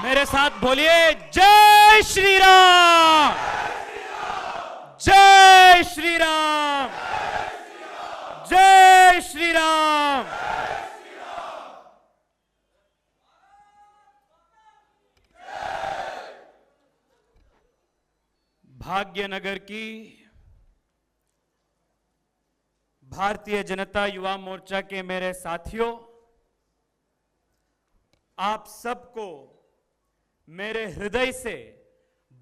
मेरे साथ बोलिए जय श्री राम, जय श्री राम, जय श्री राम। भाग्यनगर की भारतीय जनता युवा मोर्चा के मेरे साथियों, आप सबको मेरे हृदय से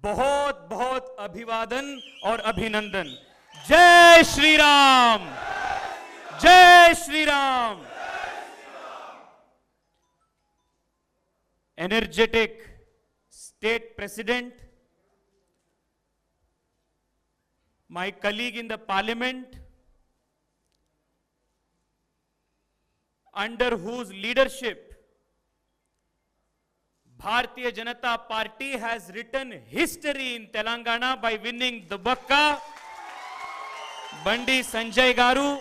बहुत बहुत अभिवादन और अभिनंदन। जय श्री राम, जय Shri Ram. Energetic state president, my colleague in the parliament, under whose leadership Bharatiya Janata Party has written history in Telangana by winning Dubbaka, Bandi Sanjay Garu,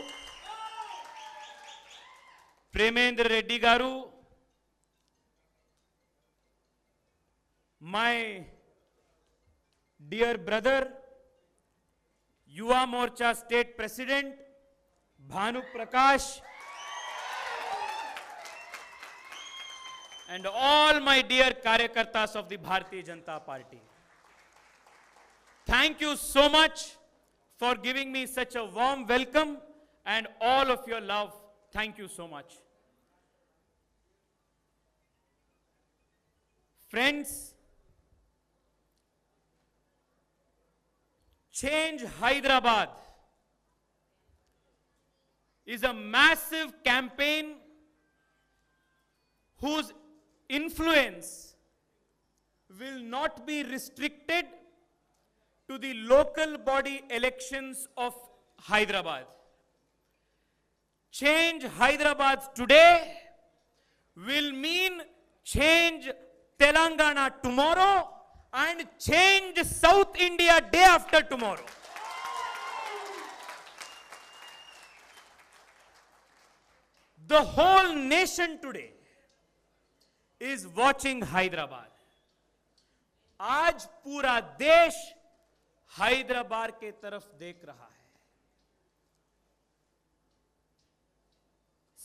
Premendra Reddy Garu, my dear brother, Yuva Morcha State President Bhanu Prakash, and all my dear Karyakartas of the Bharatiya Janata Party. Thank you so much for giving me such a warm welcome and all of your love. Thank you so much. Friends, Change Hyderabad is a massive campaign whose influence will not be restricted to the local body elections of Hyderabad. Change Hyderabad today will mean change Telangana tomorrow and change South India day after tomorrow. The whole nation today is watching Hyderabad. आज पूरा देश हैदराबाद के तरफ देख रहा है।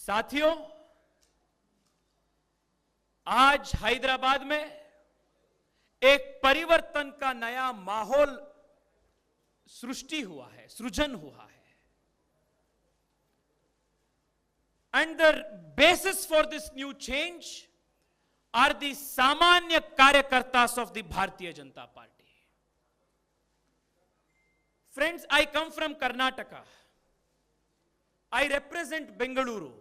साथियों, आज हैदराबाद में एक परिवर्तन का नया माहौल सृष्टि हुआ है, सृजन हुआ है। And the basis for this new change are the Samanya Karyakartas of the Bharatiya Janata Party. Friends, I come from Karnataka. I represent Bengaluru.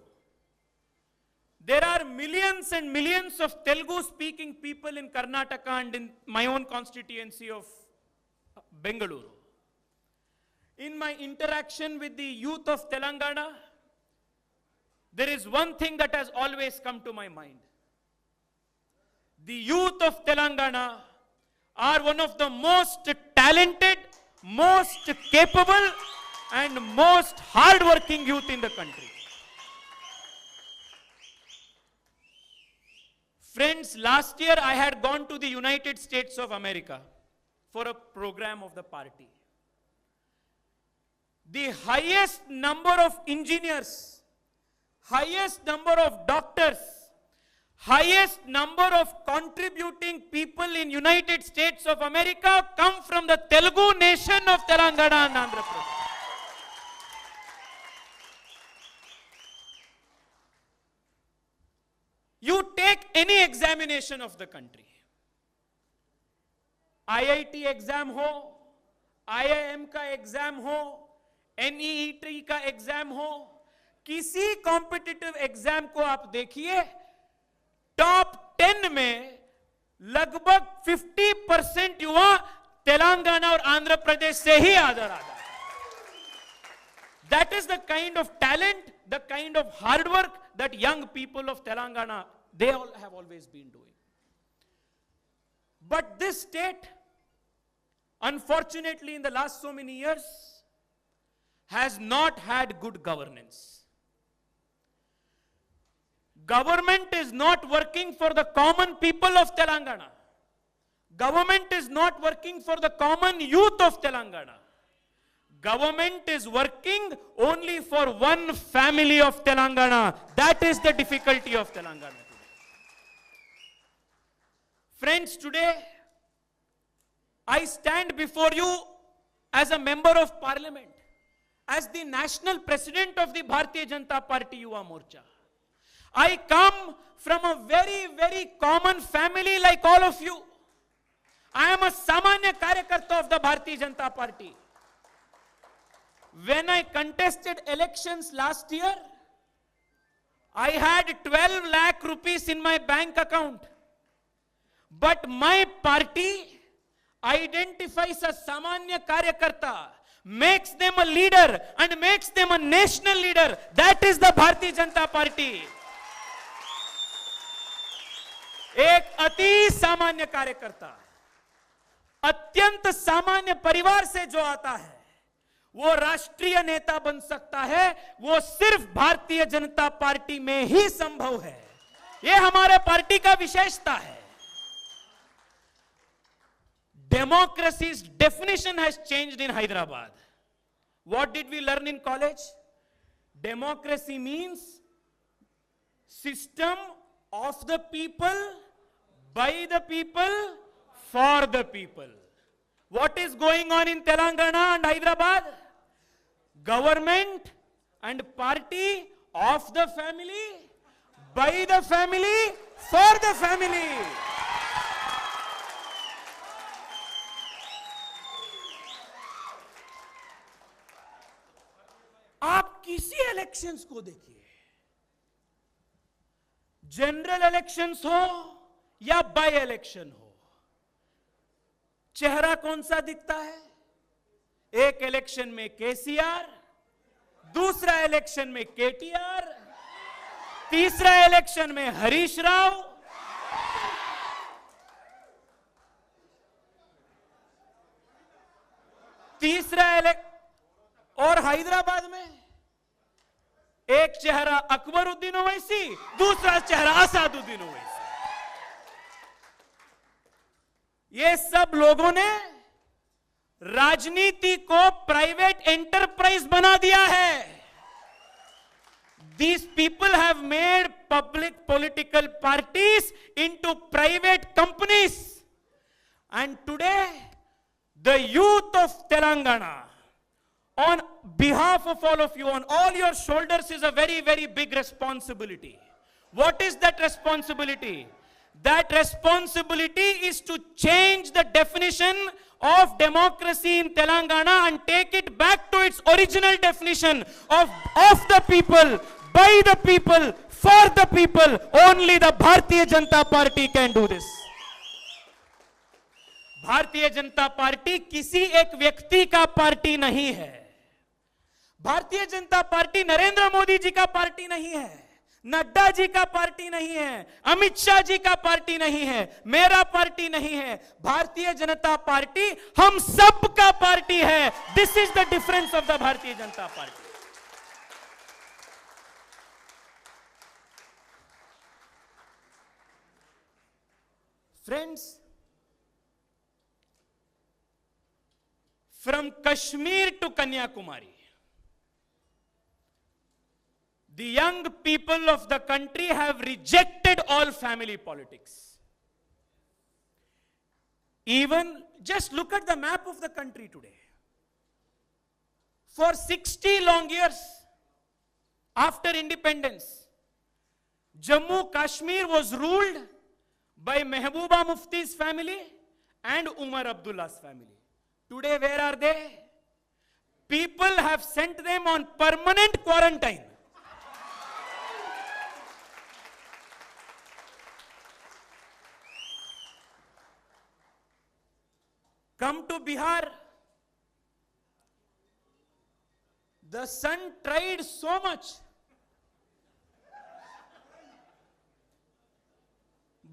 There are millions and millions of Telugu-speaking people in Karnataka and in my own constituency of Bengaluru. In my interaction with the youth of Telangana, there is one thing that has always come to my mind. The youth of Telangana are one of the most talented, most capable, and most hard-working youth in the country. Friends, last year I had gone to the United States of America for a program of the party. The highest number of engineers, highest number of doctors, highest number of contributing people in United States of America come from the Telugu nation of Telangana and Andhra Pradesh. You take any examination of the country, IIT exam ho, IIM का exam हो, NEET का exam हो, किसी competitive exam को आप देखिए, top 10 में लगभग 50% युवा तेलंगाना और आंध्र प्रदेश से ही आदर आता है. That is the kind of talent, the kind of hard work that young people of Telangana, they all have always been doing. But this state, unfortunately, in the last so many years, has not had good governance. Government is not working for the common people of Telangana. Government is not working for the common youth of Telangana. Government is working only for one family of Telangana. That is the difficulty of Telangana today. Friends, today I stand before you as a member of parliament, as the national president of the Bharatiya Janata Party Yuva Morcha. I come from a very, very common family like all of you. I am a Samanya Karyakarta of the Bharatiya Janata Party. When I contested elections last year, I had 12 lakh rupees in my bank account. But my party identifies a Samanya Karyakarta, makes them a leader and makes them a national leader. That is the Bharatiya Janata Party. एक अति सामान्य कार्यकर्ता अत्यंत सामान्य परिवार से जो आता है वो राष्ट्रीय नेता बन सकता है, वो सिर्फ भारतीय जनता पार्टी में ही संभव है। ये हमारे पार्टी का विशेषता है। Democracy's definition has changed in Hyderabad. What did we learn in college? Democracy means system of the people, by the people, for the people. What is going on in Telangana and Hyderabad? Government and party of the family, by the family, for the family. आप किसी elections को देखिए, general elections हो या by election हो, चेहरा कौन सा दिखता है? एक इलेक्शन में केसीआर, दूसरा इलेक्शन में केटीआर, तीसरा इलेक्शन में हरीश राव, और हैदराबाद में एक चेहरा अकबरुद्दीन ओवैसी, दूसरा चेहरा असादुद्दीन ओवैसी। ये सब लोगों ने राजनीति को प्राइवेट एंटरप्राइज बना दिया है। These people have made public political parties into private companies. And today, the youth of Telangana, on behalf of all of you, on all your shoulders is a very, very big responsibility. What is that responsibility? That responsibility is to change the definition of democracy in Telangana and take it back to its original definition of the people, by the people, for the people. Only the Bharatiya Janata Party can do this. Bharatiya Janata party किसी एक व्यक्ति का party नहीं है। Bharatiya Janata party Narendra Modi ji का party नहीं है, नड्डा जी का पार्टी नहीं है, अमित शाह जी का पार्टी नहीं है, मेरा पार्टी नहीं है। भारतीय जनता पार्टी हम सब का पार्टी है। This is the difference of the Bharatiya Janata party. Friends, from Kashmir to Kanyakumari, the young people of the country have rejected all family politics. Even just look at the map of the country today. For 60 long years after independence, Jammu Kashmir was ruled by Mehbooba Mufti's family and Umar Abdullah's family. Today, where are they? People have sent them on permanent quarantine. Come to Bihar. The sun tried so much,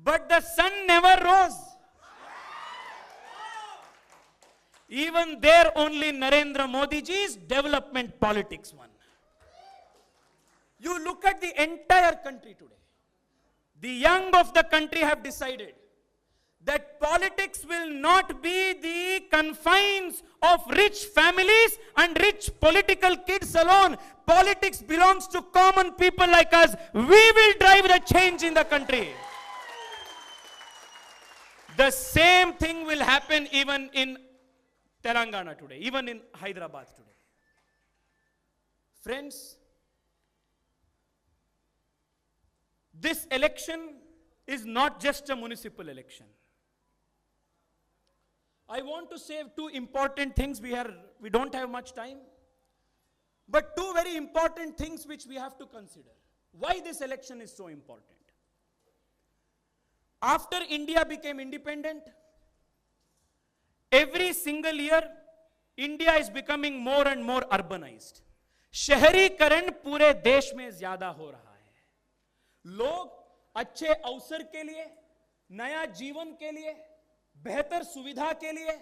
but the sun never rose. Even there only Narendra Modi ji's development politics won. You look at the entire country today. the young of the country have decided that politics will not be the confines of rich families and rich political kids alone. Politics belongs to common people like us. We will drive the change in the country. The same thing will happen even in Telangana today, even in Hyderabad today. Friends, this election is not just a municipal election. I want to say two important things. We don't have much time, but two very important things which we have to consider. Why this election is so important? After India became independent, every single year, India is becoming more and more urbanized. शहरीकरण पूरे देश में ज्यादा हो रहा है. लोग अच्छे अवसर के लिए, नया जीवन के लिए, बेहतर सुविधा के लिए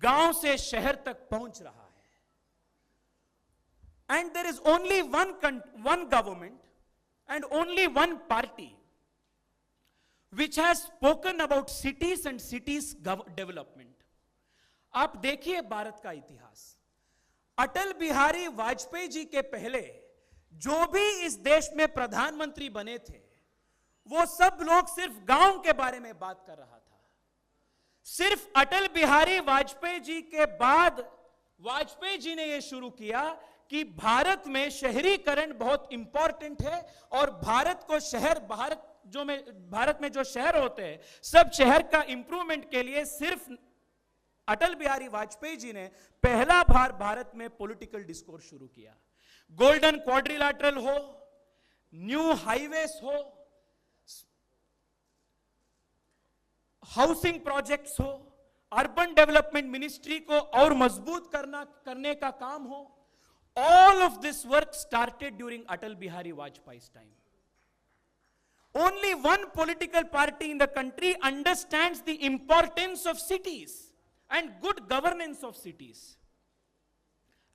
गांव से शहर तक पहुंच रहा है. And there is only one government and only one party which has spoken about cities and cities development. आप देखिए भारत का इतिहास. अटल बिहारी वाजपेयी जी के पहले जो भी इस देश में प्रधानमंत्री बने थे, वो सब लोग सिर्फ गांव के बारे में बात कर रहा था. सिर्फ अटल बिहारी वाजपेयी जी के बाद वाजपेयी जी ने यह शुरू किया कि भारत में शहरीकरण बहुत इंपॉर्टेंट है और भारत में जो शहर होते हैं, सब शहर का इंप्रूवमेंट के लिए सिर्फ अटल बिहारी वाजपेयी जी ने पहला बार भारत में पॉलिटिकल डिस्कोर्स शुरू किया. गोल्डन क्वाड्रिलैटरल हो, न्यू हाईवेज हो, हाउसिंग प्रोजेक्ट्स हो, अर्बन डेवलपमेंट मिनिस्ट्री को और मजबूत करने का काम हो, all of this work started during Atal Bihari Vajpayee's time. Only one political party in the country understands the importance of cities and good governance of cities.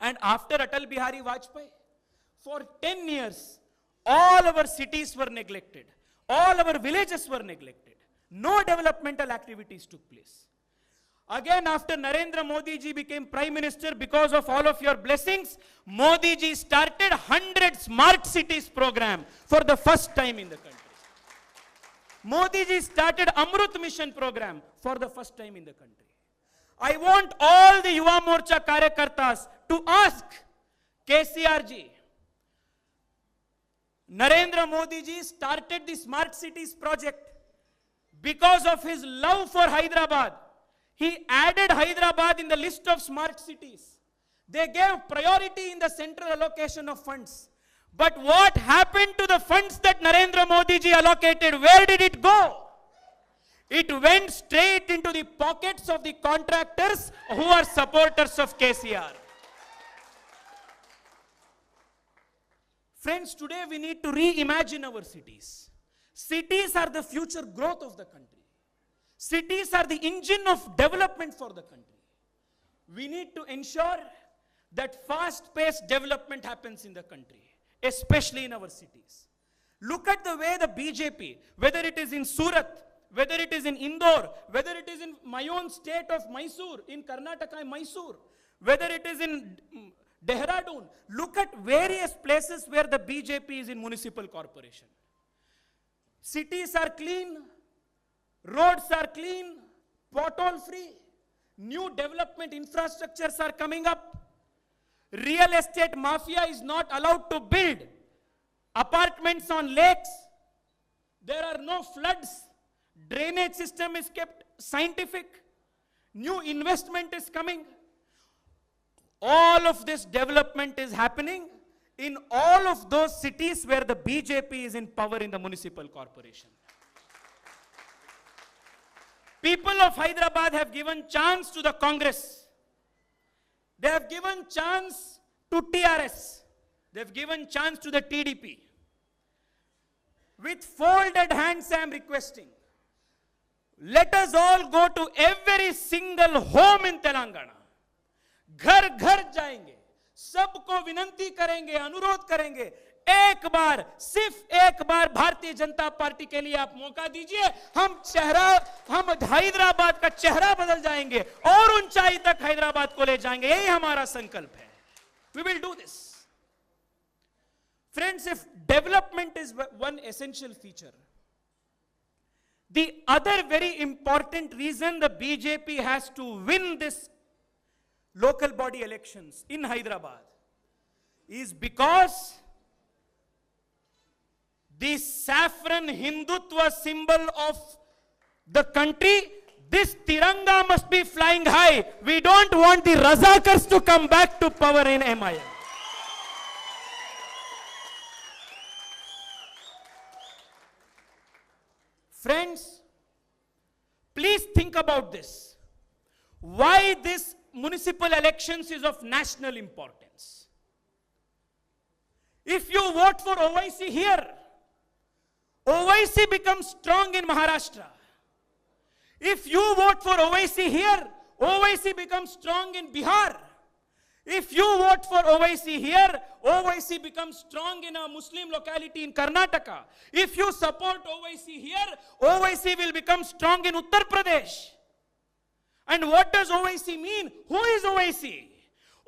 And after Atal Bihari Vajpayee, for 10 years, all our cities were neglected. All our villages were neglected. No developmental activities took place. Again, after Narendra Modi ji became Prime Minister, because of all of your blessings, Modi ji started 100 smart cities program for the first time in the country. Modi ji started Amrut Mission program for the first time in the country. I want all the Yuva Morcha Karyakartas to ask KCR ji, Narendra Modi ji started the Smart Cities project because of his love for Hyderabad. He added Hyderabad in the list of smart cities. They gave priority in the central allocation of funds. But what happened to the funds that Narendra Modi ji allocated? Where did it go? It went straight into the pockets of the contractors who are supporters of KCR. Friends, today we need to reimagine our cities. Cities are the future growth of the country. Cities are the engine of development for the country. We need to ensure that fast-paced development happens in the country, especially in our cities. Look at the way the BJP, whether it is in Surat, whether it is in Indore, whether it is in my own state of Mysore, in Karnataka, Mysore, whether it is in Dehradun, look at various places where the BJP is in municipal corporation. Cities are clean, roads are clean, pothole free, new development infrastructures are coming up. Real estate mafia is not allowed to build apartments on lakes. There are no floods. Drainage system is kept scientific. New investment is coming. All of this development is happening in all of those cities where the BJP is in power in the municipal corporation. People of Hyderabad have given chance to the Congress. They have given chance to TRS. They have given chance to the TDP. With folded hands, I am requesting, let us all go to every single home in Telangana. घर घर जाएंगे, सबको विनंती करेंगे, अनुरोध करेंगे, एक बार, सिर्फ एक बार भारतीय जनता पार्टी के लिए आप मौका दीजिए, हम हैदराबाद का चेहरा बदल जाएंगे और ऊंचाई तक हैदराबाद को ले जाएंगे। यही हमारा संकल्प है। We will do this. Friends, if development is one essential feature, the other very important reason the BJP has to win this local body elections in Hyderabad is because the saffron Hindutva symbol of the country, this Tiranga must be flying high. We don't want the Razakars to come back to power in MIM. Friends, please think about this. Why this municipal elections is of national importance. If you vote for OIC here, OIC becomes strong in Maharashtra. If you vote for OIC here, OIC becomes strong in Bihar. If you vote for OIC here, OIC becomes strong in a Muslim locality in Karnataka. If you support OIC here, OIC will become strong in Uttar Pradesh. And what does OIC mean? Who is OIC?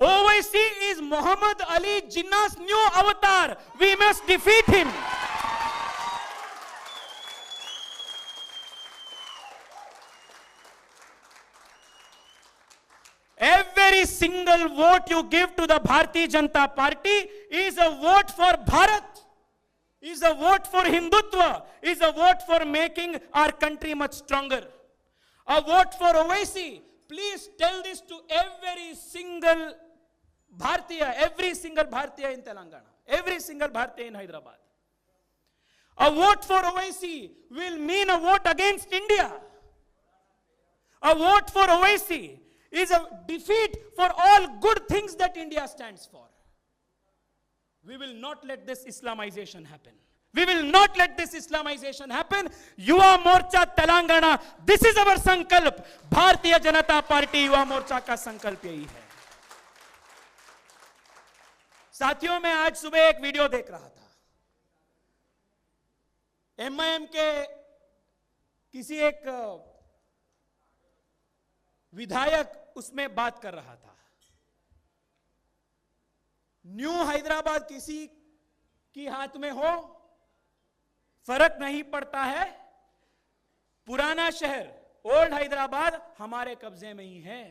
OIC is Muhammad Ali Jinnah's new avatar. We must defeat him. Every single vote you give to the Bharatiya Janata Party is a vote for Bharat, is a vote for Hindutva, is a vote for making our country much stronger. A vote for OIC. Please tell this to every single Bharatiya in Telangana, every single Bharatiya in Hyderabad. A vote for OIC will mean a vote against India. A vote for OIC is a defeat for all good things that India stands for. We will not let this Islamization happen. We will not let this Islamization happen. Yuva Morcha Telangana, this is our sankalp. Bharatiya Janata Party Yuva Morcha का संकल्प यही है। साथियों, मैं आज सुबह एक video देख रहा था। MIM के किसी एक विधायक उसमें बात कर रहा था। न्यू हैदराबाद किसी की हाथ में हो, फर्क नहीं पड़ता है। पुराना शहर ओल्ड हैदराबाद हमारे कब्जे में ही है।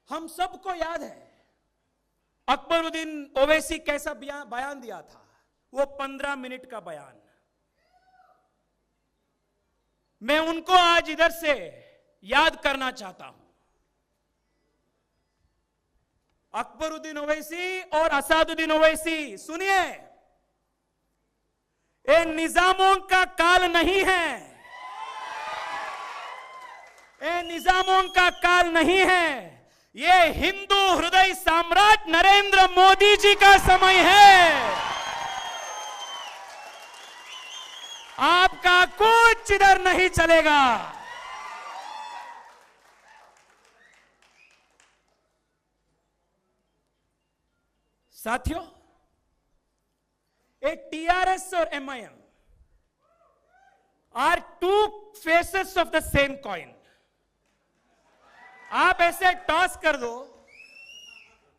हम सबको याद है अकबरुद्दीन ओवैसी कैसा बयान दिया था। वो 15 मिनट का बयान। मैं उनको आज इधर से याद करना चाहता हूं। अकबरुद्दीन ओवैसी और असादुद्दीन ओवैसी, सुनिए, ये निजामों का काल नहीं है। ये निजामों का काल नहीं है। ये हिंदू हृदय सम्राट नरेंद्र मोदी जी का समय है। आपका कुछ इधर नहीं चलेगा। साथियों, एक TRS और MIM are two faces of the same coin. आप ऐसे टॉस कर दो,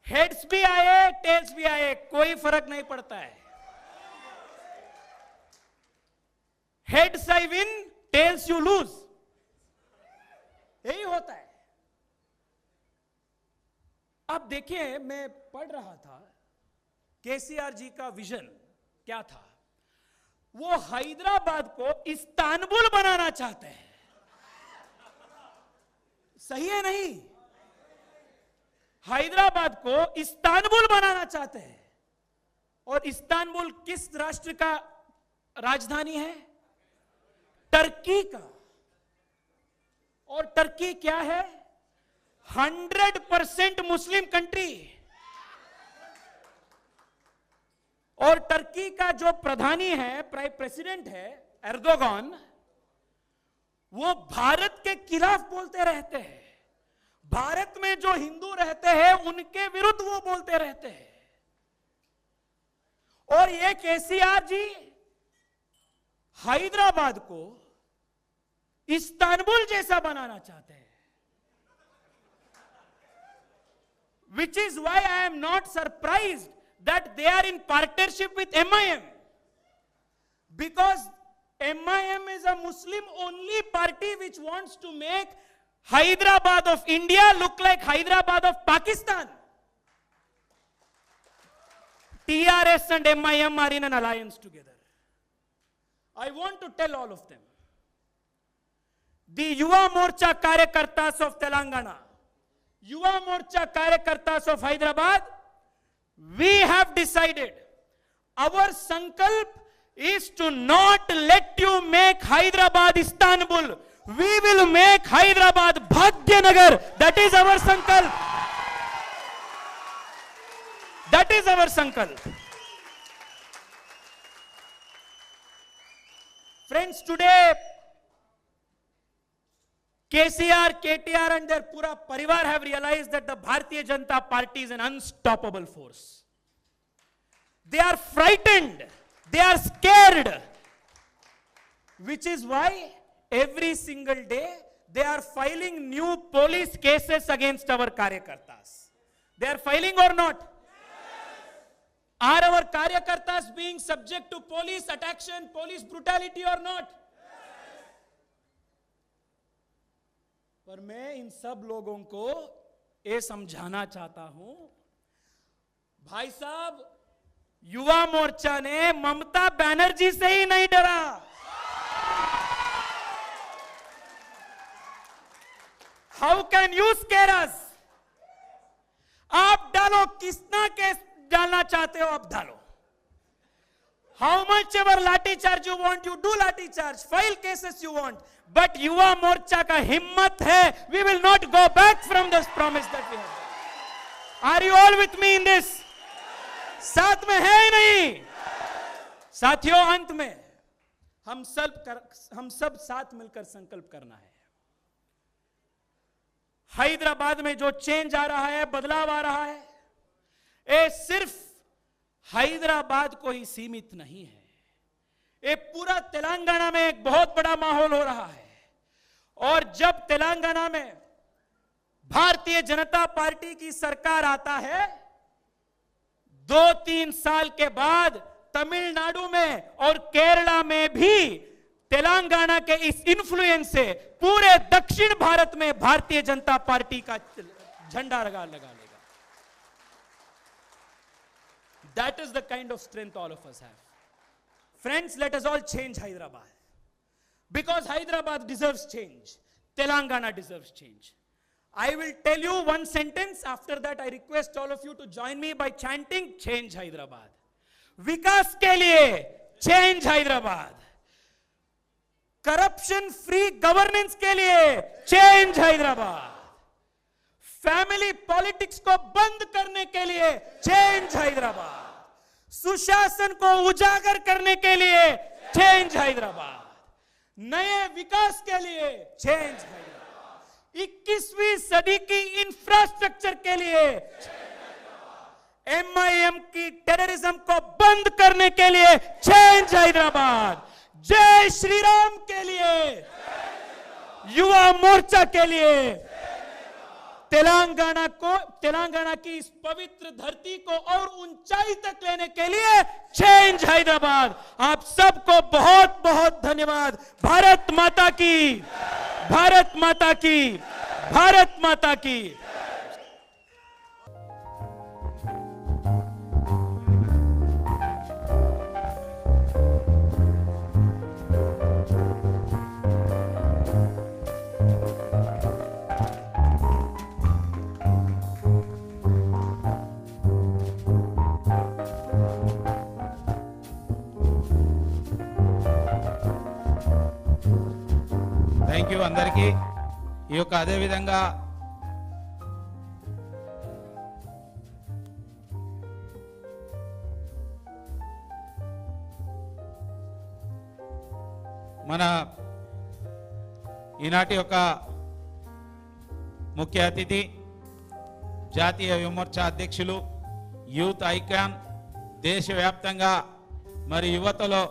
हेड्स भी आए टेल्स भी आए, कोई फर्क नहीं पड़ता है। Heads I win, tells you lose, यही होता है। अब देखिए, मैं पढ़ रहा था KCR जी का विजन क्या था। वो हैदराबाद को इस्तांबुल बनाना चाहते हैं। सही है नहीं? हैदराबाद को इस्तांबुल बनाना चाहते हैं। और इस्तांबुल किस राष्ट्र का राजधानी है? टर्की का। और टर्की क्या है? 100% मुस्लिम कंट्री। और टर्की का जो प्रधानी है, प्रेसिडेंट है एर्दोगान, वो भारत के खिलाफ बोलते रहते हैं। भारत में जो हिंदू रहते हैं उनके विरुद्ध वो बोलते रहते हैं। और ये केसीआर जी हैदराबाद को इस्तांबुल जैसा बनाना चाहते हैं. Which is why I am not surprised that they are in partnership with MIM. Because MIM is a Muslim-only party which wants to make Hyderabad of India look like Hyderabad of Pakistan. TRS and MIM are in an alliance together. I want to tell all of them. The Yuva Morcha Karyakartas of Telangana, Yuva Morcha Karyakartas of Hyderabad, we have decided our sankalp is to not let you make Hyderabad Istanbul. We will make Hyderabad Bhagyanagar. That is our sankalp. That is our sankalp. Friends, today KCR, KTR and their pura parivar have realized that the Bharatiya Janata Party is an unstoppable force. They are frightened. They are scared. Which is why every single day they are filing new police cases against our Karyakartas. They are filing or not? Yes. Are our Karyakartas being subject to police attraction, police brutality or not? पर मैं इन सब लोगों को ये समझाना चाहता हूं, भाई साहब, युवा मोर्चा ने ममता बनर्जी से ही नहीं डरा. हाउ कैन यू स्केयर अस? आप डालो, किसना केस डालना चाहते हो आप डालो. How much ever लाठी charge you want, you do लाठी charge, file cases you want, but Yuva Morcha का हिम्मत है, we will not go back from this promise that we have done. Are you all with me in this? साथ में है ही नहीं? साथियों, अंत में हम सब साथ मिलकर संकल्प करना है. हैदराबाद में जो चेंज आ रहा है, बदलाव आ रहा है, ये सिर्फ हैदराबाद को ही सीमित नहीं है. ये पूरा तेलंगाना में एक बहुत बड़ा माहौल हो रहा है. और जब तेलंगाना में भारतीय जनता पार्टी की सरकार आता है, 2-3 साल के बाद तमिलनाडु में और केरला में भी तेलंगाना के इस इन्फ्लुएंस से पूरे दक्षिण भारत में भारतीय जनता पार्टी का झंडा लगा लेगा. That is the kind of strength all of us have. Friends, let us all change Hyderabad. Because Hyderabad deserves change. Telangana deserves change. I will tell you one sentence. After that, I request all of you to join me by chanting, change Hyderabad. Vikas ke liye, change Hyderabad. Corruption free governance ke liye, change Hyderabad. Family politics को बंद करने के लिए change Hyderabad. सुशासन को उजागर करने के लिए चेंज हैदराबाद. नए विकास के लिए चेंज हैदराबाद. 21वीं सदी की इंफ्रास्ट्रक्चर के लिए, MIM की टेररिज्म को बंद करने के लिए चेंज हैदराबाद. जय श्री राम के लिए, युवा मोर्चा के लिए, तेलंगाना की इस पवित्र धरती को और ऊंचाई तक लेने के लिए चेंज हैदराबाद. आप सबको बहुत बहुत धन्यवाद. भारत माता की, भारत माता की, भारत माता की. థ్యాంక్ యూ అందరికీ. ఈ యొక్క అదేవిధంగా మన ఈనాటి యొక్క ముఖ్య అతిథి జాతీయ యువమోర్చా అధ్యక్షులు, యూత్ ఐకాన్ దేశవ్యాప్తంగా మరి యువతలో